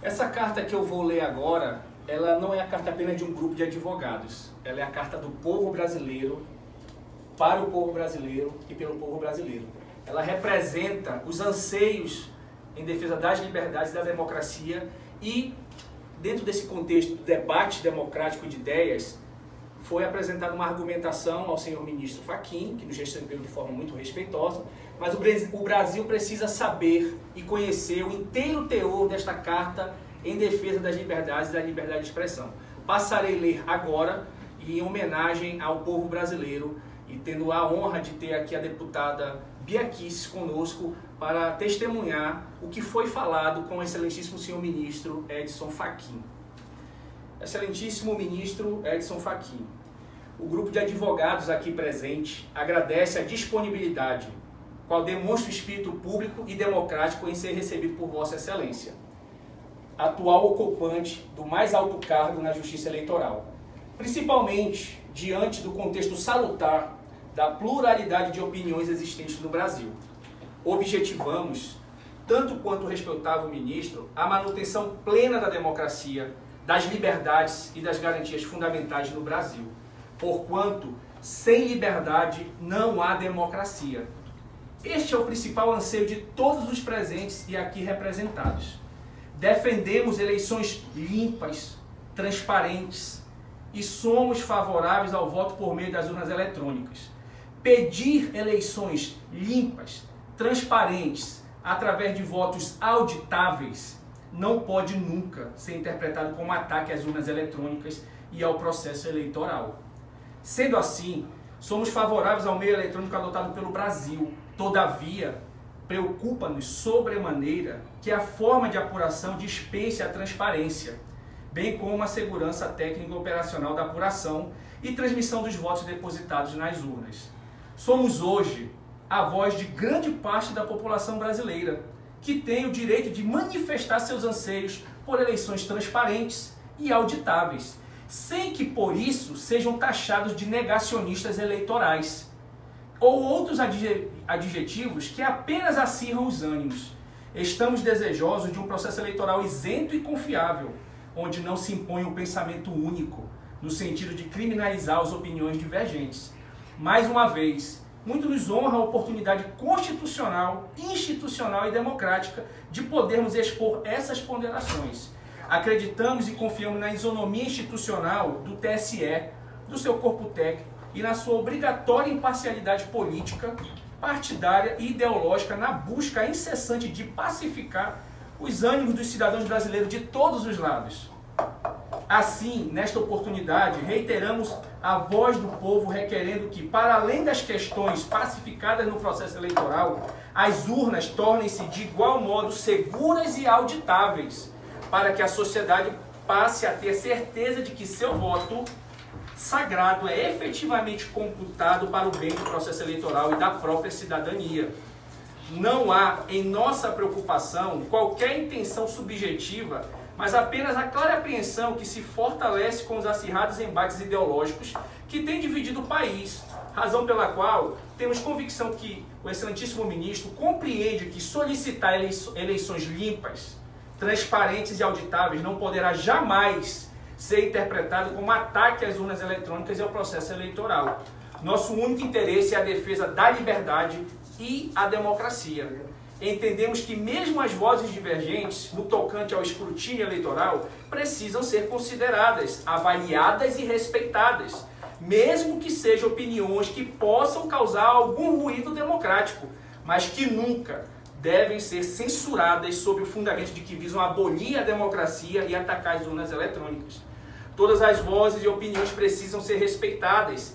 Essa carta que eu vou ler agora, ela não é a carta apenas de um grupo de advogados. Ela é a carta do povo brasileiro, para o povo brasileiro e pelo povo brasileiro. Ela representa os anseios em defesa das liberdades e da democracia e, dentro desse contexto do debate democrático de ideias, foi apresentada uma argumentação ao senhor ministro Fachin, que nos recebeu de forma muito respeitosa, mas o Brasil precisa saber e conhecer o inteiro teor desta carta em defesa das liberdades e da liberdade de expressão. Passarei a ler agora, em homenagem ao povo brasileiro, e tendo a honra de ter aqui a deputada Bia Kicis conosco para testemunhar o que foi falado com o excelentíssimo senhor ministro Edson Fachin. Excelentíssimo ministro Edson Fachin, o grupo de advogados aqui presente agradece a disponibilidade, qual demonstra o espírito público e democrático em ser recebido por Vossa Excelência, atual ocupante do mais alto cargo na Justiça Eleitoral, principalmente diante do contexto salutar da pluralidade de opiniões existentes no Brasil. Objetivamos, tanto quanto o respeitável ministro, a manutenção plena da democracia, das liberdades e das garantias fundamentais no Brasil, porquanto sem liberdade não há democracia. Este é o principal anseio de todos os presentes e aqui representados. Defendemos eleições limpas, transparentes e somos favoráveis ao voto por meio das urnas eletrônicas. Pedir eleições limpas, transparentes, através de votos auditáveis, não pode nunca ser interpretado como ataque às urnas eletrônicas e ao processo eleitoral. Sendo assim, somos favoráveis ao meio eletrônico adotado pelo Brasil. Todavia, preocupa-nos sobremaneira que a forma de apuração dispense a transparência, bem como a segurança técnica e operacional da apuração e transmissão dos votos depositados nas urnas. Somos hoje a voz de grande parte da população brasileira, que tem o direito de manifestar seus anseios por eleições transparentes e auditáveis, sem que por isso sejam taxados de negacionistas eleitorais, ou outros adjetivos que apenas acirram os ânimos. Estamos desejosos de um processo eleitoral isento e confiável, onde não se impõe um pensamento único, no sentido de criminalizar as opiniões divergentes. Mais uma vez, muito nos honra a oportunidade constitucional, institucional e democrática de podermos expor essas ponderações. Acreditamos e confiamos na isonomia institucional do TSE, do seu corpo técnico e na sua obrigatória imparcialidade política, partidária e ideológica na busca incessante de pacificar os ânimos dos cidadãos brasileiros de todos os lados. Assim, nesta oportunidade, reiteramos a voz do povo requerendo que, para além das questões pacificadas no processo eleitoral, as urnas tornem-se de igual modo seguras e auditáveis, para que a sociedade passe a ter certeza de que seu voto sagrado é efetivamente computado para o bem do processo eleitoral e da própria cidadania. Não há, em nossa preocupação, qualquer intenção subjetiva, mas apenas a clara apreensão que se fortalece com os acirrados embates ideológicos que têm dividido o país, razão pela qual temos convicção que o excelentíssimo ministro compreende que solicitar eleições limpas, transparentes e auditáveis não poderá jamais ser interpretado como ataque às urnas eletrônicas e ao processo eleitoral. Nosso único interesse é a defesa da liberdade e a democracia. Entendemos que mesmo as vozes divergentes no tocante ao escrutínio eleitoral precisam ser consideradas, avaliadas e respeitadas, mesmo que sejam opiniões que possam causar algum ruído democrático, mas que nunca devem ser censuradas sob o fundamento de que visam abolir a democracia e atacar as urnas eletrônicas. Todas as vozes e opiniões precisam ser respeitadas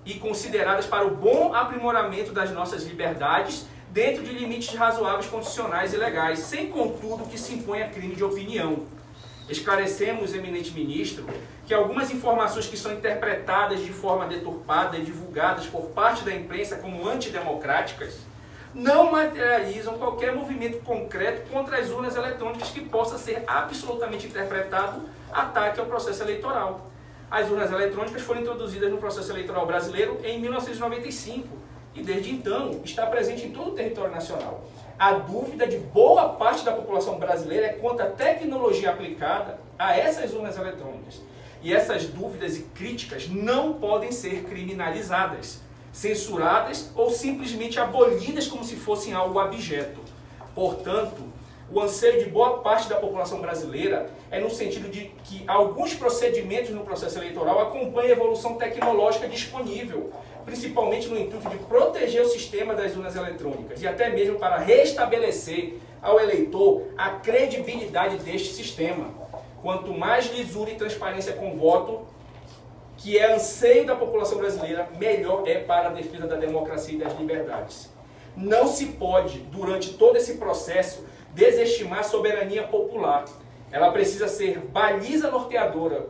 e consideradas para o bom aprimoramento das nossas liberdades, dentro de limites razoáveis, constitucionais e legais, sem, contudo, que se imponha crime de opinião. Esclarecemos, eminente ministro, que algumas informações que são interpretadas de forma deturpada e divulgadas por parte da imprensa como antidemocráticas não materializam qualquer movimento concreto contra as urnas eletrônicas que possa ser absolutamente interpretado ataque ao processo eleitoral. As urnas eletrônicas foram introduzidas no processo eleitoral brasileiro em 1995 e desde então está presente em todo o território nacional. a dúvida de boa parte da população brasileira é quanto à tecnologia aplicada a essas urnas eletrônicas. E essas dúvidas e críticas não podem ser criminalizadas, censuradas ou simplesmente abolidas como se fossem algo abjeto. Portanto, o anseio de boa parte da população brasileira é no sentido de que alguns procedimentos no processo eleitoral acompanhem a evolução tecnológica disponível, principalmente no intuito de proteger o sistema das urnas eletrônicas e até mesmo para restabelecer ao eleitor a credibilidade deste sistema. Quanto mais lisura e transparência com o voto, que é anseio da população brasileira, melhor é para a defesa da democracia e das liberdades. Não se pode, durante todo esse processo, desestimar a soberania popular. Ela precisa ser baliza norteadora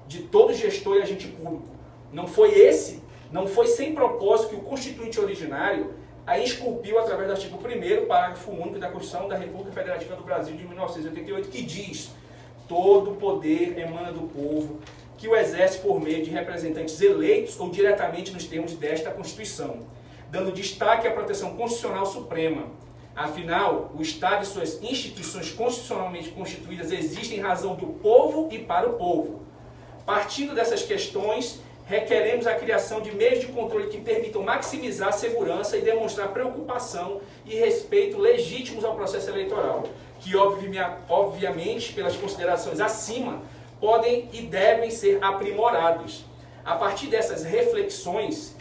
de todo gestor e agente público. Não foi sem propósito que o Constituinte originário a esculpiu através do artigo 1º, parágrafo único da Constituição da República Federativa do Brasil de 1988, que diz: todo poder emana do povo, que o exerce por meio de representantes eleitos ou diretamente nos termos desta Constituição, dando destaque à proteção constitucional suprema. Afinal, o Estado e suas instituições constitucionalmente constituídas existem em razão do povo e para o povo. Partindo dessas questões, requeremos a criação de meios de controle que permitam maximizar a segurança e demonstrar preocupação e respeito legítimos ao processo eleitoral, que obviamente, pelas considerações acima, podem e devem ser aprimorados. A partir dessas reflexões,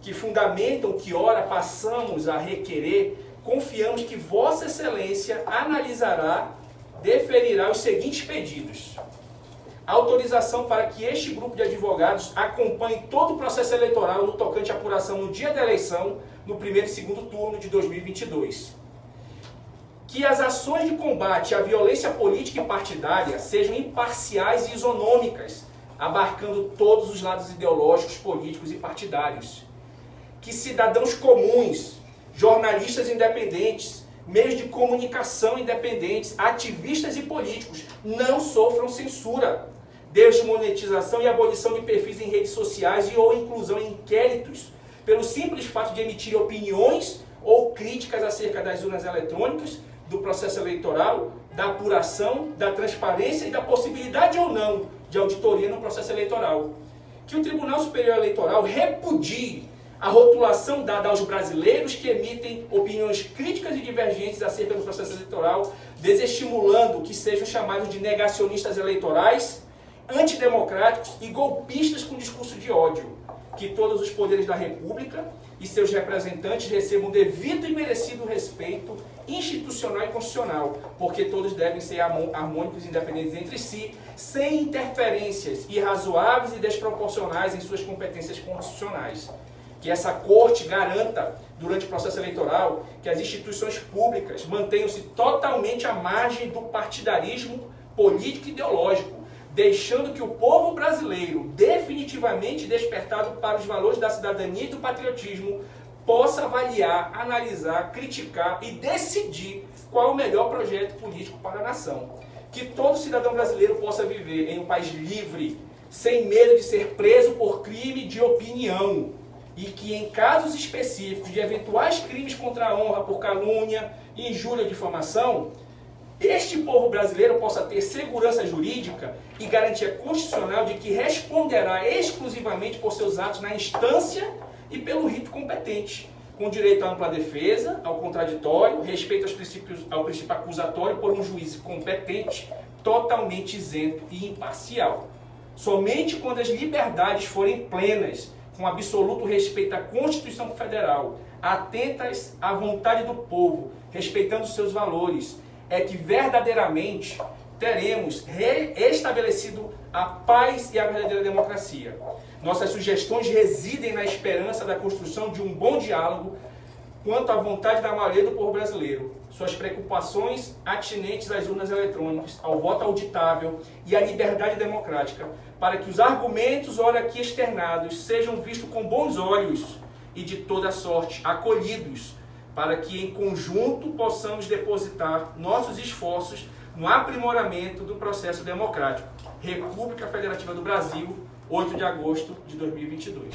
que fundamentam que ora passamos a requerer, confiamos que Vossa Excelência analisará, deferirá os seguintes pedidos: autorização para que este grupo de advogados acompanhe todo o processo eleitoral no tocante à apuração no dia da eleição, no primeiro e segundo turno de 2022. Que as ações de combate à violência política e partidária sejam imparciais e isonômicas, abarcando todos os lados ideológicos, políticos e partidários. Que cidadãos comuns, jornalistas independentes, meios de comunicação independentes, ativistas e políticos não sofram censura, desmonetização e abolição de perfis em redes sociais e ou inclusão em inquéritos, pelo simples fato de emitir opiniões ou críticas acerca das urnas eletrônicas, do processo eleitoral, da apuração, da transparência e da possibilidade ou não de auditoria no processo eleitoral. Que o Tribunal Superior Eleitoral repudie a rotulação dada aos brasileiros que emitem opiniões críticas e divergentes acerca do processo eleitoral, desestimulando que sejam chamados de negacionistas eleitorais, antidemocráticos e golpistas com discurso de ódio. Que todos os poderes da República e seus representantes recebam devido e merecido respeito institucional e constitucional, porque todos devem ser harmônicos e independentes entre si, sem interferências irrazoáveis e desproporcionais em suas competências constitucionais. Que essa Corte garanta, durante o processo eleitoral, que as instituições públicas mantenham-se totalmente à margem do partidarismo político e ideológico, deixando que o povo brasileiro, definitivamente despertado para os valores da cidadania e do patriotismo, possa avaliar, analisar, criticar e decidir qual é o melhor projeto político para a nação. Que todo cidadão brasileiro possa viver em um país livre, sem medo de ser preso por crime de opinião, e que em casos específicos de eventuais crimes contra a honra por calúnia, injúria ou difamação, este povo brasileiro possa ter segurança jurídica e garantia constitucional de que responderá exclusivamente por seus atos na instância e pelo rito competente, com direito à ampla defesa, ao contraditório, respeito ao princípio acusatório por um juiz competente, totalmente isento e imparcial. Somente quando as liberdades forem plenas, com absoluto respeito à Constituição Federal, atentas à vontade do povo, respeitando seus valores, é que verdadeiramente teremos restabelecido a paz e a verdadeira democracia. Nossas sugestões residem na esperança da construção de um bom diálogo quanto à vontade da maioria do povo brasileiro, suas preocupações atinentes às urnas eletrônicas, ao voto auditável e à liberdade democrática, para que os argumentos, ora aqui externados, sejam vistos com bons olhos e de toda sorte acolhidos, para que em conjunto possamos depositar nossos esforços no aprimoramento do processo democrático. República Federativa do Brasil, 8 de agosto de 2022.